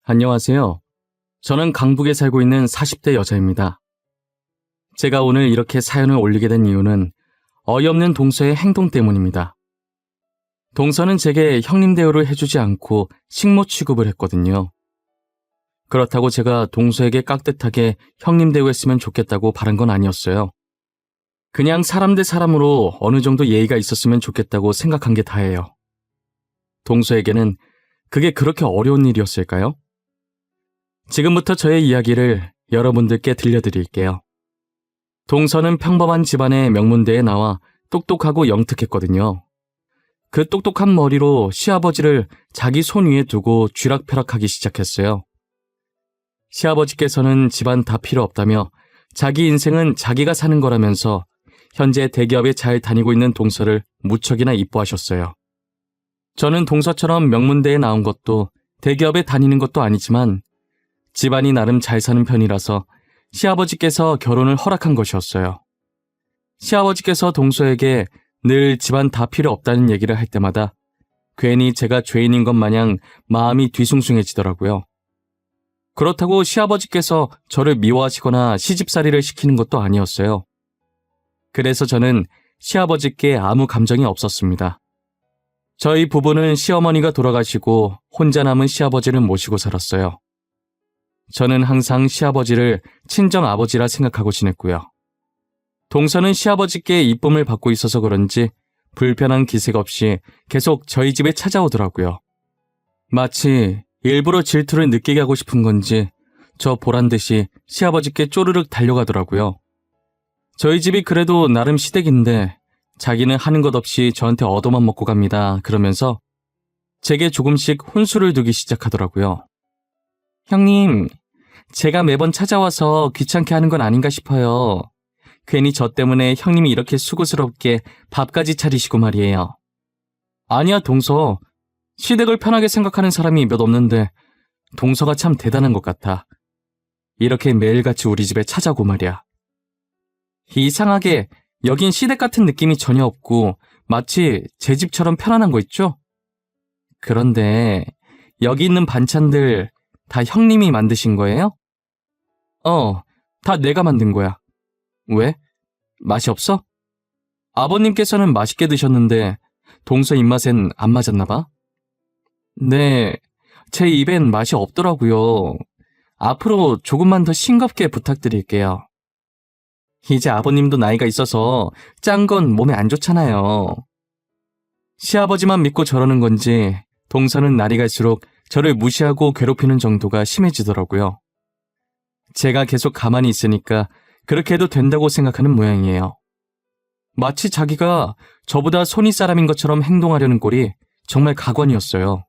안녕하세요. 저는 강북에 살고 있는 40대 여자입니다. 제가 오늘 이렇게 사연을 올리게 된 이유는 어이없는 동서의 행동 때문입니다. 동서는 제게 형님 대우를 해주지 않고 식모 취급을 했거든요. 그렇다고 제가 동서에게 깍듯하게 형님 대우했으면 좋겠다고 바란 건 아니었어요. 그냥 사람 대 사람으로 어느 정도 예의가 있었으면 좋겠다고 생각한 게 다예요. 동서에게는 그게 그렇게 어려운 일이었을까요? 지금부터 저의 이야기를 여러분들께 들려드릴게요. 동서는 평범한 집안의 명문대에 나와 똑똑하고 영특했거든요. 그 똑똑한 머리로 시아버지를 자기 손 위에 두고 쥐락펴락하기 시작했어요. 시아버지께서는 집안 다 필요 없다며 자기 인생은 자기가 사는 거라면서 현재 대기업에 잘 다니고 있는 동서를 무척이나 이뻐하셨어요. 저는 동서처럼 명문대에 나온 것도 대기업에 다니는 것도 아니지만 집안이 나름 잘 사는 편이라서 시아버지께서 결혼을 허락한 것이었어요. 시아버지께서 동서에게 늘 집안 다 필요 없다는 얘기를 할 때마다 괜히 제가 죄인인 것 마냥 마음이 뒤숭숭해지더라고요. 그렇다고 시아버지께서 저를 미워하시거나 시집살이를 시키는 것도 아니었어요. 그래서 저는 시아버지께 아무 감정이 없었습니다. 저희 부부는 시어머니가 돌아가시고 혼자 남은 시아버지를 모시고 살았어요. 저는 항상 시아버지를 친정아버지라 생각하고 지냈고요. 동서는 시아버지께 이쁨을 받고 있어서 그런지 불편한 기색 없이 계속 저희 집에 찾아오더라고요. 마치 일부러 질투를 느끼게 하고 싶은 건지 저 보란듯이 시아버지께 쪼르륵 달려가더라고요. 저희 집이 그래도 나름 시댁인데 자기는 하는 것 없이 저한테 얻어만 먹고 갑니다. 그러면서 제게 조금씩 혼수를 두기 시작하더라고요. 형님, 제가 매번 찾아와서 귀찮게 하는 건 아닌가 싶어요. 괜히 저 때문에 형님이 이렇게 수고스럽게 밥까지 차리시고 말이에요. 아니야, 동서. 시댁을 편하게 생각하는 사람이 몇 없는데 동서가 참 대단한 것 같아. 이렇게 매일같이 우리 집에 찾아오고 말이야. 이상하게 여긴 시댁 같은 느낌이 전혀 없고 마치 제 집처럼 편안한 거 있죠? 그런데 여기 있는 반찬들 다 형님이 만드신 거예요? 다 내가 만든 거야. 왜? 맛이 없어? 아버님께서는 맛있게 드셨는데 동서 입맛엔 안 맞았나 봐? 네, 제 입엔 맛이 없더라고요. 앞으로 조금만 더 싱겁게 부탁드릴게요. 이제 아버님도 나이가 있어서 짠 건 몸에 안 좋잖아요. 시아버지만 믿고 저러는 건지 동서는 날이 갈수록 저를 무시하고 괴롭히는 정도가 심해지더라고요. 제가 계속 가만히 있으니까 그렇게 해도 된다고 생각하는 모양이에요. 마치 자기가 저보다 손이 사람인 것처럼 행동하려는 꼴이 정말 가관이었어요.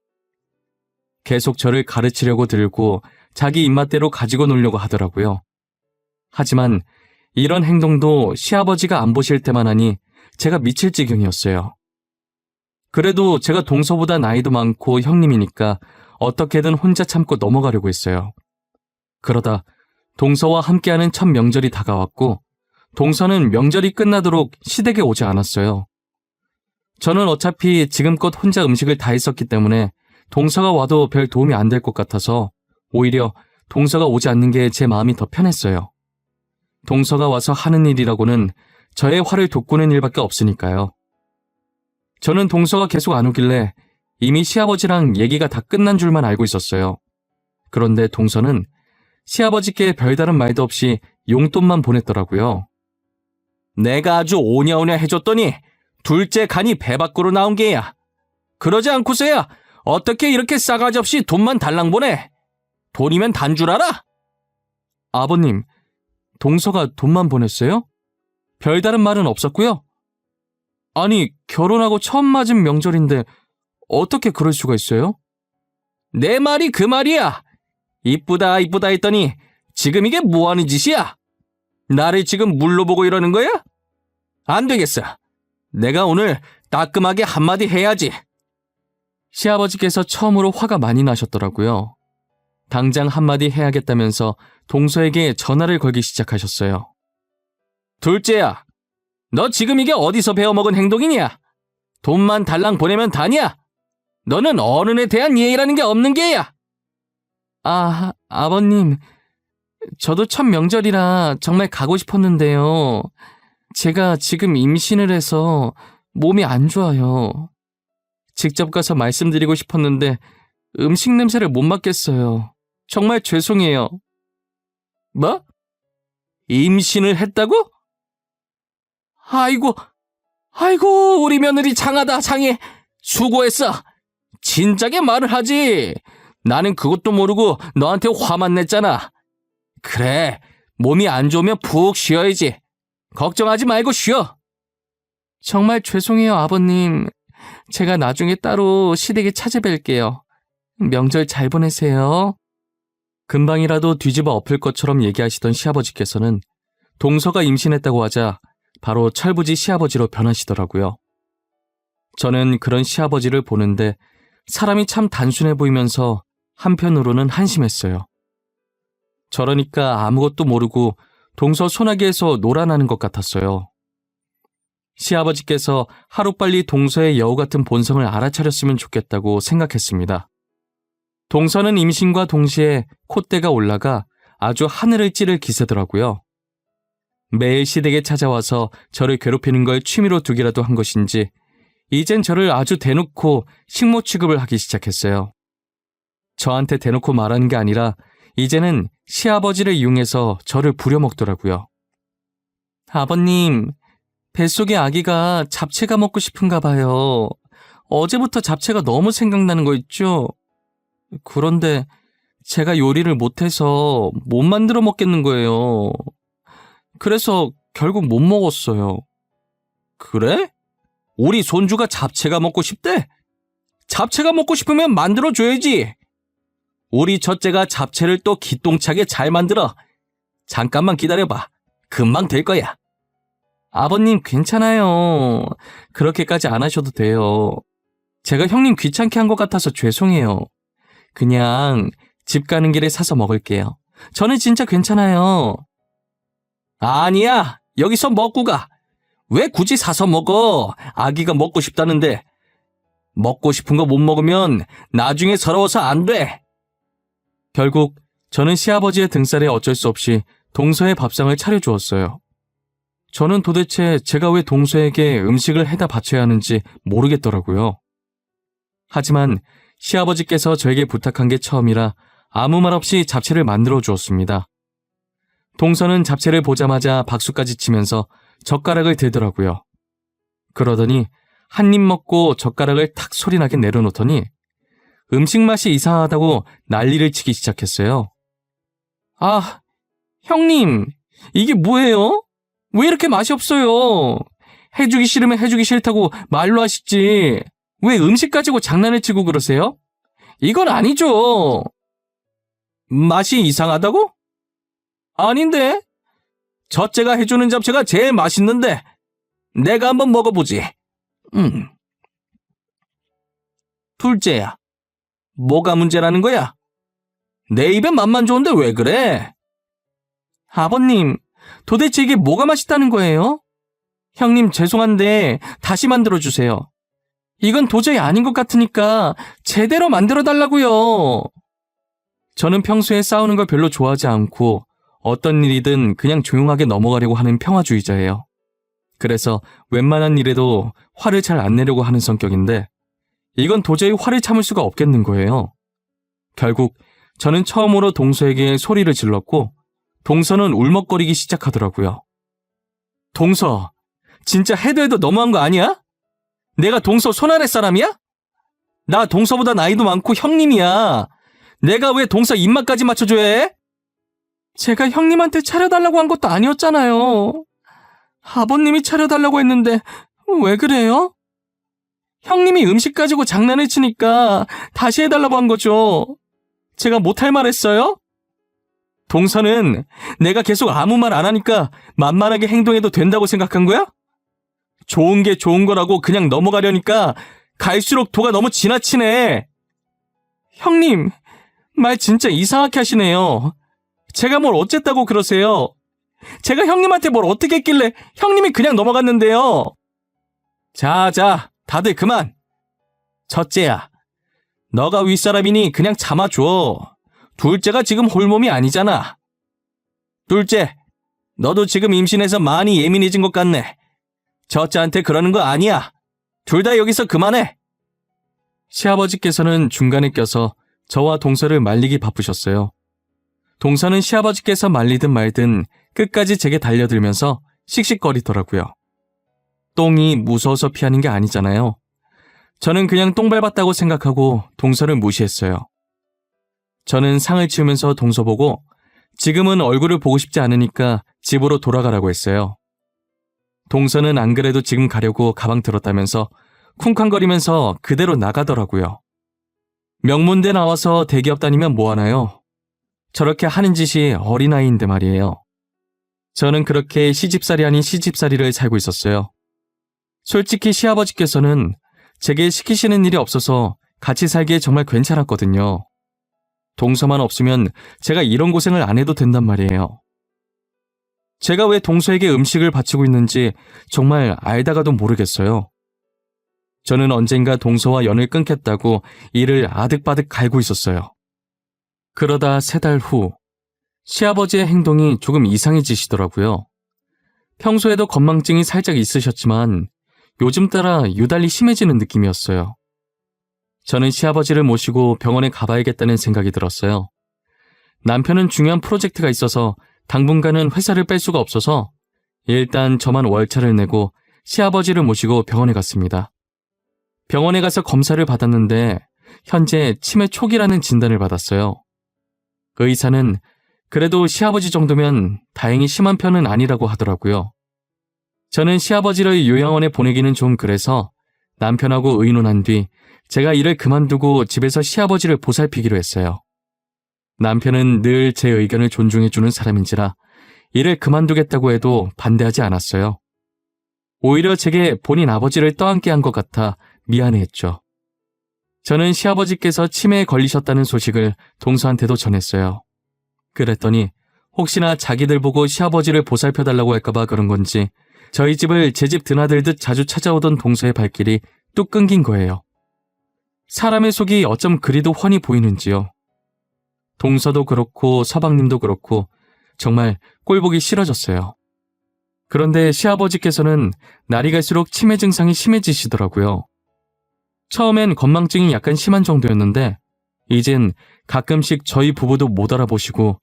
계속 저를 가르치려고 들고 자기 입맛대로 가지고 놀려고 하더라고요. 하지만 이런 행동도 시아버지가 안 보실 때만 하니 제가 미칠 지경이었어요. 그래도 제가 동서보다 나이도 많고 형님이니까 어떻게든 혼자 참고 넘어가려고 했어요. 그러다 동서와 함께하는 첫 명절이 다가왔고 동서는 명절이 끝나도록 시댁에 오지 않았어요. 저는 어차피 지금껏 혼자 음식을 다 했었기 때문에 동서가 와도 별 도움이 안 될 것 같아서 오히려 동서가 오지 않는 게 제 마음이 더 편했어요. 동서가 와서 하는 일이라고는 저의 화를 돋구는 일밖에 없으니까요. 저는 동서가 계속 안 오길래 이미 시아버지랑 얘기가 다 끝난 줄만 알고 있었어요. 그런데 동서는 시아버지께 별다른 말도 없이 용돈만 보냈더라고요. 내가 아주 오냐오냐 해줬더니 둘째 간이 배 밖으로 나온 게야. 그러지 않고서야 어떻게 이렇게 싸가지 없이 돈만 달랑 보내? 돈이면 단 줄 알아? 아버님, 동서가 돈만 보냈어요? 별다른 말은 없었고요. 아니, 결혼하고 처음 맞은 명절인데 어떻게 그럴 수가 있어요? 내 말이 그 말이야. 이쁘다 이쁘다 했더니 지금 이게 뭐하는 짓이야? 나를 지금 물로 보고 이러는 거야? 안 되겠어. 내가 오늘 따끔하게 한마디 해야지. 시아버지께서 처음으로 화가 많이 나셨더라고요. 당장 한마디 해야겠다면서 동서에게 전화를 걸기 시작하셨어요. 둘째야, 너 지금 이게 어디서 배워먹은 행동이냐? 돈만 달랑 보내면 다냐? 너는 어른에 대한 예의라는 게 없는 게야. 아버님, 저도 첫 명절이라 정말 가고 싶었는데요. 제가 지금 임신을 해서 몸이 안 좋아요. 직접 가서 말씀드리고 싶었는데 음식 냄새를 못 맡겠어요. 정말 죄송해요. 뭐? 임신을 했다고? 아이고, 우리 며느리 장하다, 장해. 수고했어. 진작에 말을 하지. 나는 그것도 모르고 너한테 화만 냈잖아. 그래, 몸이 안 좋으면 푹 쉬어야지. 걱정하지 말고 쉬어. 정말 죄송해요, 아버님. 제가 나중에 따로 시댁에 찾아뵐게요. 명절 잘 보내세요. 금방이라도 뒤집어 엎을 것처럼 얘기하시던 시아버지께서는 동서가 임신했다고 하자 바로 철부지 시아버지로 변하시더라고요. 저는 그런 시아버지를 보는데 사람이 참 단순해 보이면서 한편으로는 한심했어요. 저러니까 아무것도 모르고 동서 소나기에서 놀아나는 것 같았어요. 시아버지께서 하루빨리 동서의 여우 같은 본성을 알아차렸으면 좋겠다고 생각했습니다. 동서는 임신과 동시에 콧대가 올라가 아주 하늘을 찌를 기세더라고요. 매일 시댁에 찾아와서 저를 괴롭히는 걸 취미로 두기라도 한 것인지 이젠 저를 아주 대놓고 식모 취급을 하기 시작했어요. 저한테 대놓고 말하는 게 아니라 이제는 시아버지를 이용해서 저를 부려먹더라고요. 아버님, 뱃속의 아기가 잡채가 먹고 싶은가 봐요. 어제부터 잡채가 너무 생각나는 거 있죠? 그런데 제가 요리를 못해서 못 만들어 먹겠는 거예요. 그래서 결국 못 먹었어요. 그래? 우리 손주가 잡채가 먹고 싶대? 잡채가 먹고 싶으면 만들어줘야지. 우리 첫째가 잡채를 또 기똥차게 잘 만들어. 잠깐만 기다려봐. 금방 될 거야. 아버님 괜찮아요. 그렇게까지 안 하셔도 돼요. 제가 형님 귀찮게 한 것 같아서 죄송해요. 그냥 집 가는 길에 사서 먹을게요. 저는 진짜 괜찮아요. 아니야. 여기서 먹고 가. 왜 굳이 사서 먹어? 아기가 먹고 싶다는데. 먹고 싶은 거 못 먹으면 나중에 서러워서 안 돼. 결국 저는 시아버지의 등살에 어쩔 수 없이 동서의 밥상을 차려주었어요. 저는 도대체 제가 왜 동서에게 음식을 해다 바쳐야 하는지 모르겠더라고요. 하지만 시아버지께서 저에게 부탁한 게 처음이라 아무 말 없이 잡채를 만들어 주었습니다. 동서는 잡채를 보자마자 박수까지 치면서 젓가락을 들더라고요. 그러더니 한 입 먹고 젓가락을 탁 소리나게 내려놓더니 음식 맛이 이상하다고 난리를 치기 시작했어요. 아, 형님, 이게 뭐예요? 왜 이렇게 맛이 없어요? 해주기 싫으면 해주기 싫다고 말로 하시지. 왜 음식 가지고 장난을 치고 그러세요? 이건 아니죠. 맛이 이상하다고? 아닌데. 첫째가 해주는 잡채가 제일 맛있는데 내가 한번 먹어보지. 둘째야, 뭐가 문제라는 거야? 내 입에 맛만 좋은데 왜 그래? 아버님, 도대체 이게 뭐가 맛있다는 거예요? 형님 죄송한데 다시 만들어주세요. 이건 도저히 아닌 것 같으니까 제대로 만들어달라고요. 저는 평소에 싸우는 걸 별로 좋아하지 않고 어떤 일이든 그냥 조용하게 넘어가려고 하는 평화주의자예요. 그래서 웬만한 일에도 화를 잘 안 내려고 하는 성격인데 이건 도저히 화를 참을 수가 없겠는 거예요. 결국 저는 처음으로 동서에게 소리를 질렀고 동서는 울먹거리기 시작하더라고요. 동서, 진짜 해도 해도 너무한 거 아니야? 내가 동서 손아래 사람이야? 나 동서보다 나이도 많고 형님이야. 내가 왜 동서 입맛까지 맞춰줘야 해? 제가 형님한테 차려달라고 한 것도 아니었잖아요. 아버님이 차려달라고 했는데 왜 그래요? 형님이 음식 가지고 장난을 치니까 다시 해달라고 한 거죠. 제가 못할 말 했어요? 동서는 내가 계속 아무 말 안 하니까 만만하게 행동해도 된다고 생각한 거야? 좋은 게 좋은 거라고 그냥 넘어가려니까 갈수록 도가 너무 지나치네. 형님, 말 진짜 이상하게 하시네요. 제가 뭘 어쨌다고 그러세요? 제가 형님한테 뭘 어떻게 했길래 형님이 그냥 넘어갔는데요. 자, 다들 그만. 첫째야, 너가 윗사람이니 그냥 참아줘. 둘째가 지금 홀몸이 아니잖아. 둘째, 너도 지금 임신해서 많이 예민해진 것 같네. 첫째한테 그러는 거 아니야. 둘 다 여기서 그만해. 시아버지께서는 중간에 껴서 저와 동서를 말리기 바쁘셨어요. 동서는 시아버지께서 말리든 말든 끝까지 제게 달려들면서 씩씩거리더라고요. 똥이 무서워서 피하는 게 아니잖아요. 저는 그냥 똥 밟았다고 생각하고 동서를 무시했어요. 저는 상을 치우면서 동서 보고 지금은 얼굴을 보고 싶지 않으니까 집으로 돌아가라고 했어요. 동서는 안 그래도 지금 가려고 가방 들었다면서 쿵쾅거리면서 그대로 나가더라고요. 명문대 나와서 대기업 다니면 뭐하나요? 저렇게 하는 짓이 어린아이인데 말이에요. 저는 그렇게 시집살이 아닌 시집살이를 살고 있었어요. 솔직히 시아버지께서는 제게 시키시는 일이 없어서 같이 살기에 정말 괜찮았거든요. 동서만 없으면 제가 이런 고생을 안 해도 된단 말이에요. 제가 왜 동서에게 음식을 바치고 있는지 정말 알다가도 모르겠어요. 저는 언젠가 동서와 연을 끊겠다고 이를 아득바득 갈고 있었어요. 그러다 3달 후 시아버지의 행동이 조금 이상해지시더라고요. 평소에도 건망증이 살짝 있으셨지만 요즘 따라 유달리 심해지는 느낌이었어요. 저는 시아버지를 모시고 병원에 가봐야겠다는 생각이 들었어요. 남편은 중요한 프로젝트가 있어서 당분간은 회사를 뺄 수가 없어서 일단 저만 월차를 내고 시아버지를 모시고 병원에 갔습니다. 병원에 가서 검사를 받았는데 현재 치매 초기라는 진단을 받았어요. 의사는 그래도 시아버지 정도면 다행히 심한 편은 아니라고 하더라고요. 저는 시아버지를 요양원에 보내기는 좀 그래서 남편하고 의논한 뒤 제가 일을 그만두고 집에서 시아버지를 보살피기로 했어요. 남편은 늘 제 의견을 존중해주는 사람인지라 일을 그만두겠다고 해도 반대하지 않았어요. 오히려 제게 본인 아버지를 떠안게 한 것 같아 미안해했죠. 저는 시아버지께서 치매에 걸리셨다는 소식을 동서한테도 전했어요. 그랬더니 혹시나 자기들 보고 시아버지를 보살펴달라고 할까봐 그런 건지 저희 집을 제 집 드나들듯 자주 찾아오던 동서의 발길이 뚝 끊긴 거예요. 사람의 속이 어쩜 그리도 훤히 보이는지요. 동서도 그렇고 서방님도 그렇고 정말 꼴보기 싫어졌어요. 그런데 시아버지께서는 날이 갈수록 치매 증상이 심해지시더라고요. 처음엔 건망증이 약간 심한 정도였는데 이젠 가끔씩 저희 부부도 못 알아보시고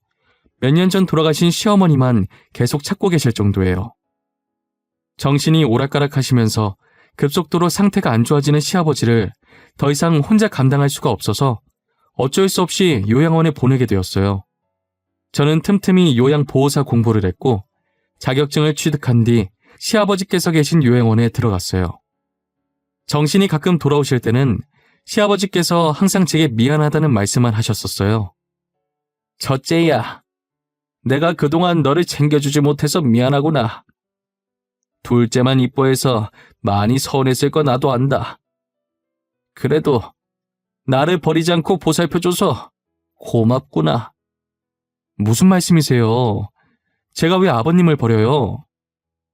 몇 년 전 돌아가신 시어머니만 계속 찾고 계실 정도예요. 정신이 오락가락하시면서 급속도로 상태가 안 좋아지는 시아버지를 더 이상 혼자 감당할 수가 없어서 어쩔 수 없이 요양원에 보내게 되었어요. 저는 틈틈이 요양보호사 공부를 했고 자격증을 취득한 뒤 시아버지께서 계신 요양원에 들어갔어요. 정신이 가끔 돌아오실 때는 시아버지께서 항상 제게 미안하다는 말씀만 하셨었어요. 첫째야, 내가 그동안 너를 챙겨주지 못해서 미안하구나. 둘째만 이뻐해서 많이 서운했을 거 나도 안다. 그래도 나를 버리지 않고 보살펴줘서 고맙구나. 무슨 말씀이세요? 제가 왜 아버님을 버려요?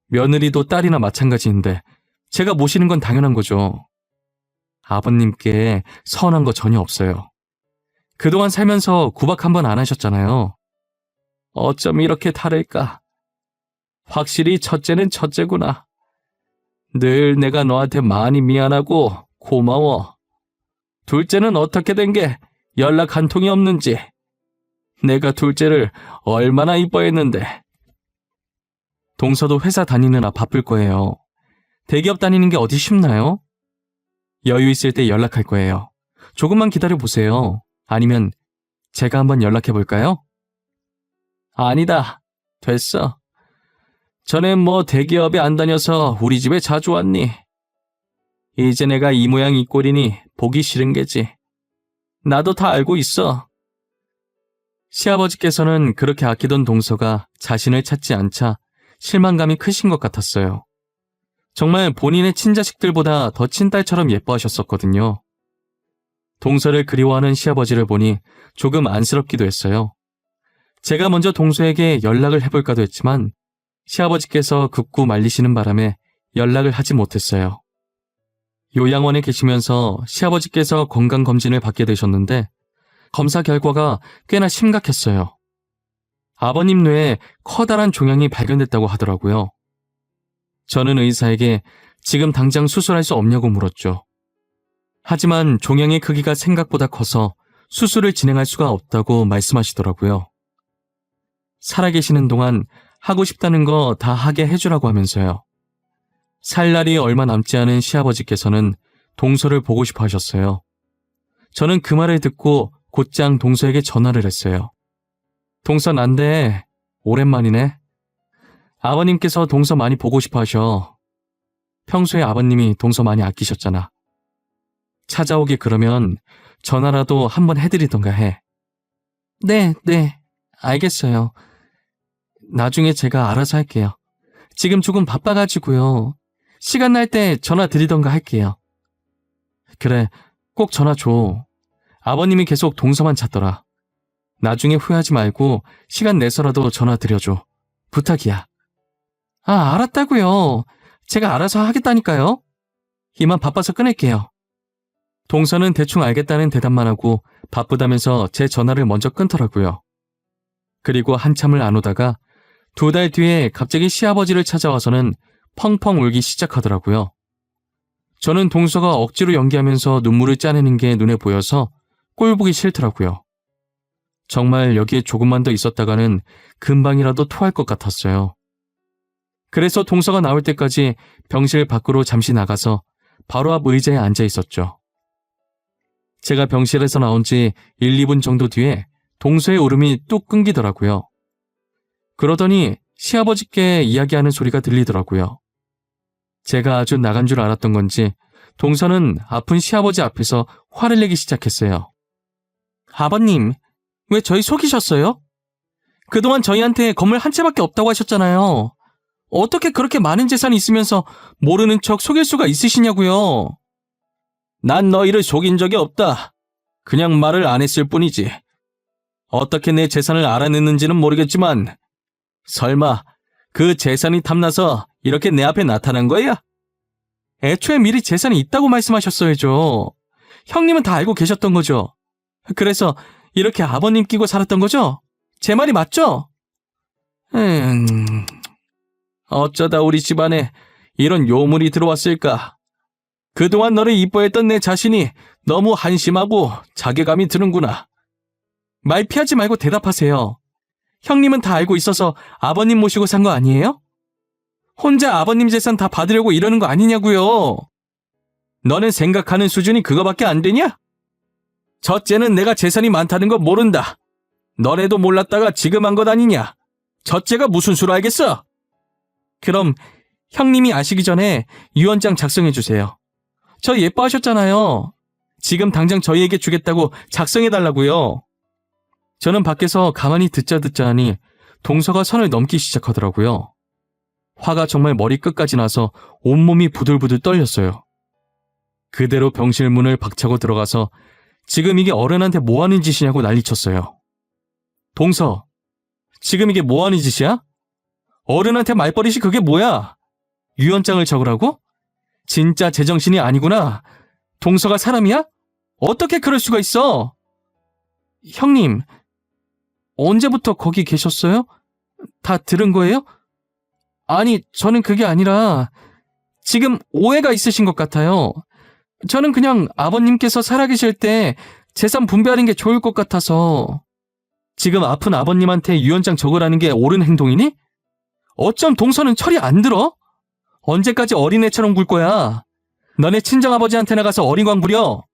며느리도 딸이나 마찬가지인데 제가 모시는 건 당연한 거죠. 아버님께 서운한 거 전혀 없어요. 그동안 살면서 구박 한 번 안 하셨잖아요. 어쩜 이렇게 다를까? 확실히 첫째는 첫째구나. 늘 내가 너한테 많이 미안하고 고마워. 둘째는 어떻게 된 게 연락 한 통이 없는지. 내가 둘째를 얼마나 이뻐했는데. 동서도 회사 다니느라 바쁠 거예요. 대기업 다니는 게 어디 쉽나요? 여유 있을 때 연락할 거예요. 조금만 기다려보세요. 아니면 제가 한번 연락해 볼까요? 아니다. 됐어. 전엔 뭐 대기업에 안 다녀서 우리 집에 자주 왔니? 이제 내가 이 모양 이 꼴이니 보기 싫은 게지. 나도 다 알고 있어. 시아버지께서는 그렇게 아끼던 동서가 자신을 찾지 않자 실망감이 크신 것 같았어요. 정말 본인의 친자식들보다 더 친딸처럼 예뻐하셨었거든요. 동서를 그리워하는 시아버지를 보니 조금 안쓰럽기도 했어요. 제가 먼저 동서에게 연락을 해볼까도 했지만 시아버지께서 극구 말리시는 바람에 연락을 하지 못했어요. 요양원에 계시면서 시아버지께서 건강검진을 받게 되셨는데 검사 결과가 꽤나 심각했어요. 아버님 뇌에 커다란 종양이 발견됐다고 하더라고요. 저는 의사에게 지금 당장 수술할 수 없냐고 물었죠. 하지만 종양의 크기가 생각보다 커서 수술을 진행할 수가 없다고 말씀하시더라고요. 살아계시는 동안 하고 싶다는 거 다 하게 해주라고 하면서요. 살 날이 얼마 남지 않은 시아버지께서는 동서를 보고 싶어 하셨어요. 저는 그 말을 듣고 곧장 동서에게 전화를 했어요. 동서 난데 오랜만이네. 아버님께서 동서 많이 보고 싶어 하셔. 평소에 아버님이 동서 많이 아끼셨잖아. 찾아오기 그러면 전화라도 한번 해드리던가 해. 네, 알겠어요. 나중에 제가 알아서 할게요. 지금 조금 바빠가지고요. 시간 날 때 전화 드리던가 할게요. 그래, 꼭 전화 줘. 아버님이 계속 동서만 찾더라. 나중에 후회하지 말고 시간 내서라도 전화 드려줘. 부탁이야. 아, 알았다고요. 제가 알아서 하겠다니까요. 이만 바빠서 끊을게요. 동서는 대충 알겠다는 대답만 하고 바쁘다면서 제 전화를 먼저 끊더라고요. 그리고 한참을 안 오다가 2달 뒤에 갑자기 시아버지를 찾아와서는 펑펑 울기 시작하더라고요. 저는 동서가 억지로 연기하면서 눈물을 짜내는 게 눈에 보여서 꼴보기 싫더라고요. 정말 여기에 조금만 더 있었다가는 금방이라도 토할 것 같았어요. 그래서 동서가 나올 때까지 병실 밖으로 잠시 나가서 바로 앞 의자에 앉아 있었죠. 제가 병실에서 나온 지 1, 2분 정도 뒤에 동서의 울음이 뚝 끊기더라고요. 그러더니 시아버지께 이야기하는 소리가 들리더라고요. 제가 아주 나간 줄 알았던 건지 동서는 아픈 시아버지 앞에서 화를 내기 시작했어요. 아버님, 왜 저희 속이셨어요? 그동안 저희한테 건물 한 채밖에 없다고 하셨잖아요. 어떻게 그렇게 많은 재산이 있으면서 모르는 척 속일 수가 있으시냐고요. 난 너희를 속인 적이 없다. 그냥 말을 안 했을 뿐이지. 어떻게 내 재산을 알아냈는지는 모르겠지만 설마 그 재산이 탐나서 이렇게 내 앞에 나타난 거야? 애초에 미리 재산이 있다고 말씀하셨어야죠. 형님은 다 알고 계셨던 거죠. 그래서 이렇게 아버님 끼고 살았던 거죠? 제 말이 맞죠? 어쩌다 우리 집안에 이런 요물이 들어왔을까? 그동안 너를 이뻐했던 내 자신이 너무 한심하고 자괴감이 드는구나. 말 피하지 말고 대답하세요. 형님은 다 알고 있어서 아버님 모시고 산 거 아니에요? 혼자 아버님 재산 다 받으려고 이러는 거 아니냐고요. 너는 생각하는 수준이 그거밖에 안 되냐? 첫째는 내가 재산이 많다는 거 모른다. 너네도 몰랐다가 지금 한 것 아니냐? 첫째가 무슨 수로 알겠어? 그럼 형님이 아시기 전에 유언장 작성해주세요. 저 예뻐하셨잖아요. 지금 당장 저희에게 주겠다고 작성해달라고요. 저는 밖에서 가만히 듣자 하니 동서가 선을 넘기 시작하더라고요. 화가 정말 머리끝까지 나서 온몸이 부들부들 떨렸어요. 그대로 병실 문을 박차고 들어가서 지금 이게 어른한테 뭐하는 짓이냐고 난리쳤어요. 동서, 지금 이게 뭐하는 짓이야? 어른한테 말버릇이 그게 뭐야? 유언장을 적으라고? 진짜 제정신이 아니구나. 동서가 사람이야? 어떻게 그럴 수가 있어? 형님, 언제부터 거기 계셨어요? 다 들은 거예요? 아니, 저는 그게 아니라 지금 오해가 있으신 것 같아요. 저는 그냥 아버님께서 살아계실 때 재산 분배하는 게 좋을 것 같아서. 지금 아픈 아버님한테 유언장 적으라는 게 옳은 행동이니? 어쩜 동서는 철이 안 들어? 언제까지 어린애처럼 굴 거야? 너네 친정아버지한테 나가서 어린광 부려?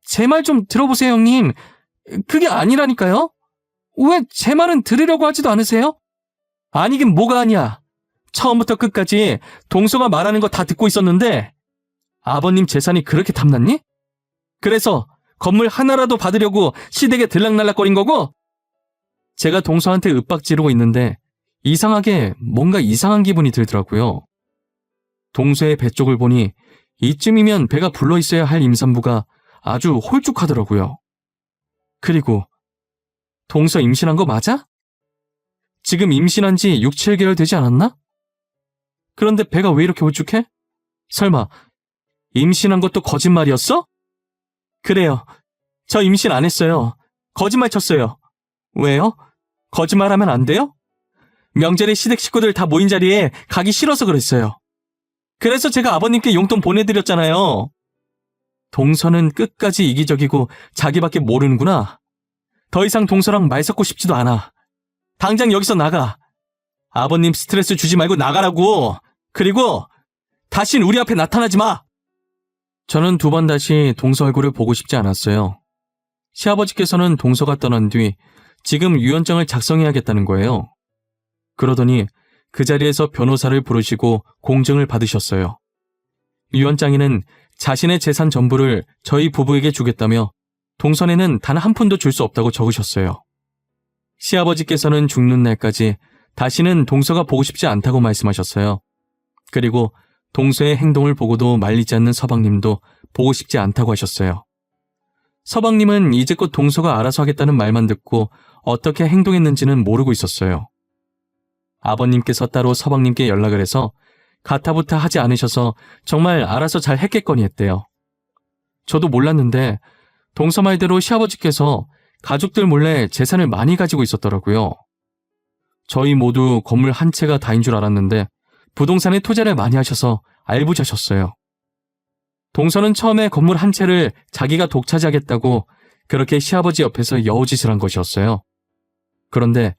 제 말 좀 들어보세요, 형님. 그게 아니라니까요? 왜 제 말은 들으려고 하지도 않으세요? 아니긴 뭐가 아니야. 처음부터 끝까지 동서가 말하는 거 다 듣고 있었는데 아버님 재산이 그렇게 탐났니? 그래서 건물 하나라도 받으려고 시댁에 들락날락거린 거고? 제가 동서한테 윽박지르고 있는데 이상하게 뭔가 이상한 기분이 들더라고요. 동서의 배 쪽을 보니 이쯤이면 배가 불러있어야 할 임산부가 아주 홀쭉하더라고요. 그리고 동서 임신한 거 맞아? 지금 임신한 지 6, 7개월 되지 않았나? 그런데 배가 왜 이렇게 홀쭉해? 설마 임신한 것도 거짓말이었어? 그래요. 저 임신 안 했어요. 거짓말 쳤어요. 왜요? 거짓말하면 안 돼요? 명절에 시댁 식구들 다 모인 자리에 가기 싫어서 그랬어요. 그래서 제가 아버님께 용돈 보내드렸잖아요. 동서는 끝까지 이기적이고 자기밖에 모르는구나. 더 이상 동서랑 말 섞고 싶지도 않아. 당장 여기서 나가. 아버님 스트레스 주지 말고 나가라고. 그리고 다신 우리 앞에 나타나지 마. 저는 두 번 다시 동서 얼굴을 보고 싶지 않았어요. 시아버지께서는 동서가 떠난 뒤 지금 유언장을 작성해야겠다는 거예요. 그러더니 그 자리에서 변호사를 부르시고 공증을 받으셨어요. 유언장에는 자신의 재산 전부를 저희 부부에게 주겠다며 동선에는 단 한 푼도 줄 수 없다고 적으셨어요. 시아버지께서는 죽는 날까지 다시는 동서가 보고 싶지 않다고 말씀하셨어요. 그리고 동서의 행동을 보고도 말리지 않는 서방님도 보고 싶지 않다고 하셨어요. 서방님은 이제껏 동서가 알아서 하겠다는 말만 듣고 어떻게 행동했는지는 모르고 있었어요. 아버님께서 따로 서방님께 연락을 해서 가타부타 하지 않으셔서 정말 알아서 잘 했겠거니 했대요. 저도 몰랐는데 동서 말대로 시아버지께서 가족들 몰래 재산을 많이 가지고 있었더라고요. 저희 모두 건물 한 채가 다인 줄 알았는데 부동산에 투자를 많이 하셔서 알부자셨어요. 동서는 처음에 건물 한 채를 자기가 독차지하겠다고 그렇게 시아버지 옆에서 여우짓을 한 것이었어요. 그런데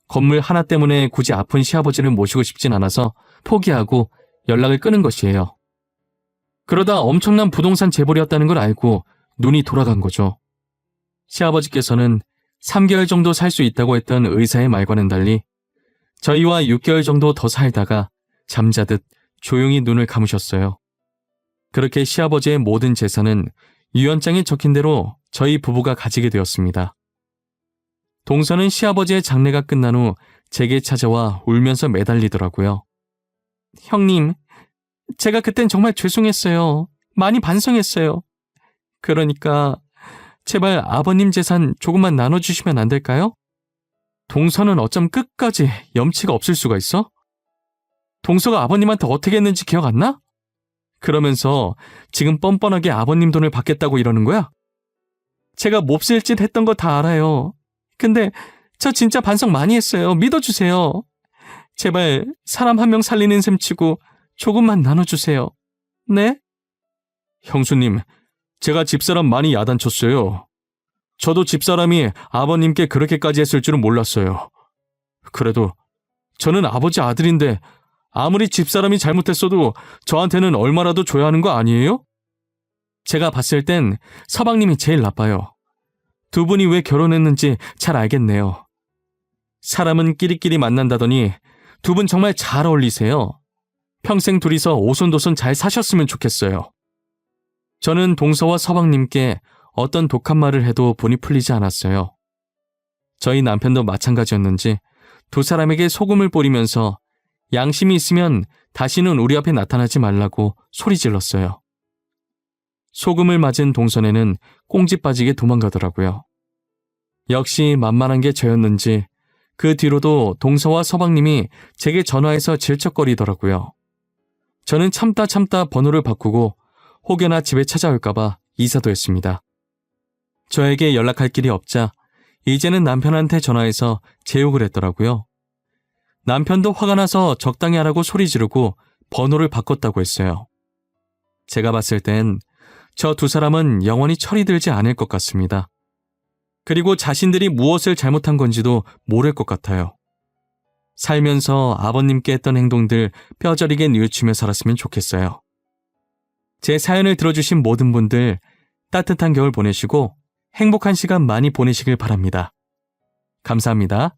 건물 하나 때문에 굳이 아픈 시아버지를 모시고 싶진 않아서 포기하고 연락을 끊은 것이에요. 그러다 엄청난 부동산 재벌이었다는 걸 알고 눈이 돌아간 거죠. 시아버지께서는 3개월 정도 살 수 있다고 했던 의사의 말과는 달리 저희와 6개월 정도 더 살다가 잠자듯 조용히 눈을 감으셨어요. 그렇게 시아버지의 모든 재산은 유언장에 적힌 대로 저희 부부가 가지게 되었습니다. 동서는 시아버지의 장례가 끝난 후 제게 찾아와 울면서 매달리더라고요. 형님, 제가 그땐 정말 죄송했어요. 많이 반성했어요. 그러니까 제발 아버님 재산 조금만 나눠주시면 안 될까요? 동서는 어쩜 끝까지 염치가 없을 수가 있어? 동서가 아버님한테 어떻게 했는지 기억 안 나? 그러면서 지금 뻔뻔하게 아버님 돈을 받겠다고 이러는 거야? 제가 몹쓸 짓 했던 거 다 알아요. 근데 저 진짜 반성 많이 했어요. 믿어주세요. 제발 사람 한 명 살리는 셈 치고 조금만 나눠주세요. 네? 형수님, 제가 집사람 많이 야단쳤어요. 저도 집사람이 아버님께 그렇게까지 했을 줄은 몰랐어요. 그래도 저는 아버지 아들인데 아무리 집사람이 잘못했어도 저한테는 얼마라도 줘야 하는 거 아니에요? 제가 봤을 땐 서방님이 제일 나빠요. 두 분이 왜 결혼했는지 잘 알겠네요. 사람은 끼리끼리 만난다더니 두 분 정말 잘 어울리세요. 평생 둘이서 오손도손 잘 사셨으면 좋겠어요. 저는 동서와 서방님께 어떤 독한 말을 해도 본이 풀리지 않았어요. 저희 남편도 마찬가지였는지 두 사람에게 소금을 뿌리면서 양심이 있으면 다시는 우리 앞에 나타나지 말라고 소리 질렀어요. 소금을 맞은 동선에는 꽁지 빠지게 도망가더라고요. 역시 만만한 게 저였는지 그 뒤로도 동서와 서방님이 제게 전화해서 질척거리더라고요. 저는 참다 번호를 바꾸고 혹여나 집에 찾아올까봐 이사도 했습니다. 저에게 연락할 길이 없자 이제는 남편한테 전화해서 제욕을 했더라고요. 남편도 화가 나서 적당히 하라고 소리 지르고 번호를 바꿨다고 했어요. 제가 봤을 땐 저 두 사람은 영원히 철이 들지 않을 것 같습니다. 그리고 자신들이 무엇을 잘못한 건지도 모를 것 같아요. 살면서 아버님께 했던 행동들 뼈저리게 뉘우치며 살았으면 좋겠어요. 제 사연을 들어주신 모든 분들 따뜻한 겨울 보내시고 행복한 시간 많이 보내시길 바랍니다. 감사합니다.